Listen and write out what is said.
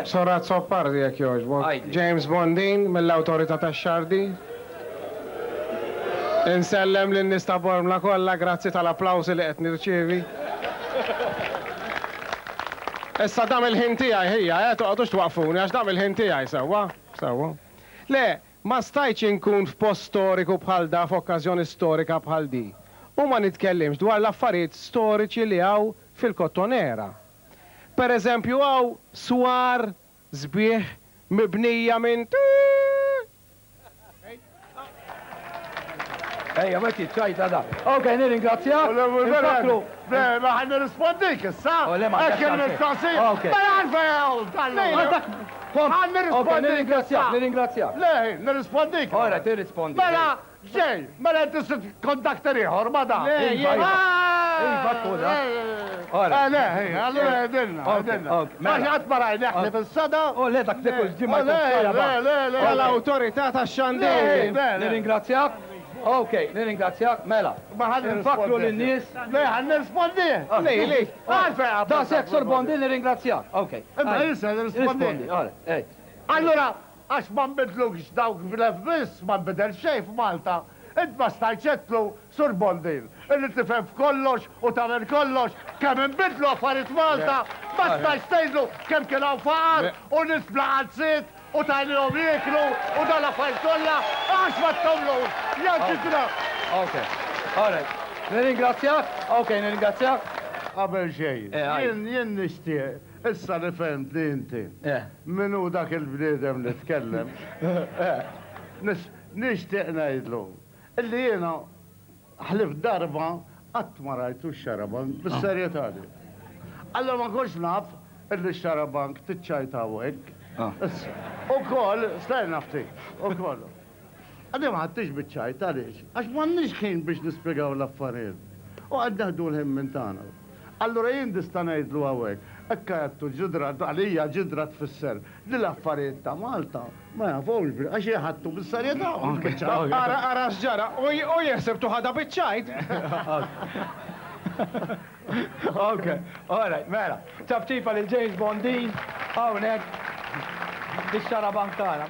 Sorat Soppardi jek joġbok. Għajdi. James Bondin mill-Awtorità tax-Xardi. Insellem lin-nies ta' Bormla kollha grazzi tal-applawsi li qed nirċievi. Issa dam il-ħin tiegħi hija, toqgħodux twaqfuni għax dam il-ħin tiegħi sewwa. Sewwa. Le, ma stajtx inkun f'post storiku bħal da f'okkażjoni storika bħal di. U ma nitkellimx dwar l-affarijiet storiċi li hawn fil-Kottonera. Per eżempju hawn swar sbieħ mibnija minn Ejja, ma ċajta da. Ok, nirringrazzjak. Infakru. Ma ħan nirrispondik, issa? Ekkim nistoqsija. Ok. Ma għalfejl, tal-lejla. Ħan nirrispondik. Nirringrazzjak. Lej, nirrispondik. Ora, tirrispondi. Mela, ġej, mela tissit kontakter ieħor, ma da. Ora. Lej, allora għedilna. Ma xaqt maraj neħli fil-sada. Oh, le, dak dekul ġimma. l-Awtorità tax-Xandir. Nirringrazzjak. Ok, nirringrazzjak. Mela. Ma ħan Infakru l-nies. Lej, ħan nirrispondi. Lej. Da sek sorbondi nirringrazzjak. Ok. Imma jissa nirrispondi. Rispondi, ora, ej. Allora, għax ma nbidlux dawk fil-FBIS, ma nbidel xej f'Malta, int ma stajċetlu sur Bondin. Illi tifhem f'kollox u tagħmel kollox, kemm inbidlu affarijiet Malta, ma stajċ tgħidlu kemm kien hawn faqar u nies blaqazziet u tajlihom jieklu u dan l-affarijiet kollha, għax ma tagħmlux. Ja ċitra. Ok. Ora, nirringrazzjak. Ok, nirringrazzjak. Qabel xejn, jien nixtieq, issa li femt li inti. Minu dak il-bniedem li tkellem. Nixtieq ngħidlu. Illi jiena ħlif darba qatt ma rajtu x-xarabank bis-serjetà li. Allora ma nkunx naf illi x-xarabank tiċċajtaw hekk. Ukoll, stajna ftit, ukoll. Għaddi ma ħaddix biċċajt għaliex, għax m'għandniex ħin biex nispjegaw l-affarijiet. U għaddaħdu l-ħin minn tagħna. Allura jien dista' ngħidlu hawnhekk, ekka jattu ġidra, għalija ġidra tfisser li l-affarijiet ta' Malta ma jafux bil, għax jħattu bis-serjetà. Ara x'ġara, u jeħseb ħada biċċajt. Ok, all right, mela. Tabtifa lil James Bondin, hawnhekk bix-xarabank tagħna.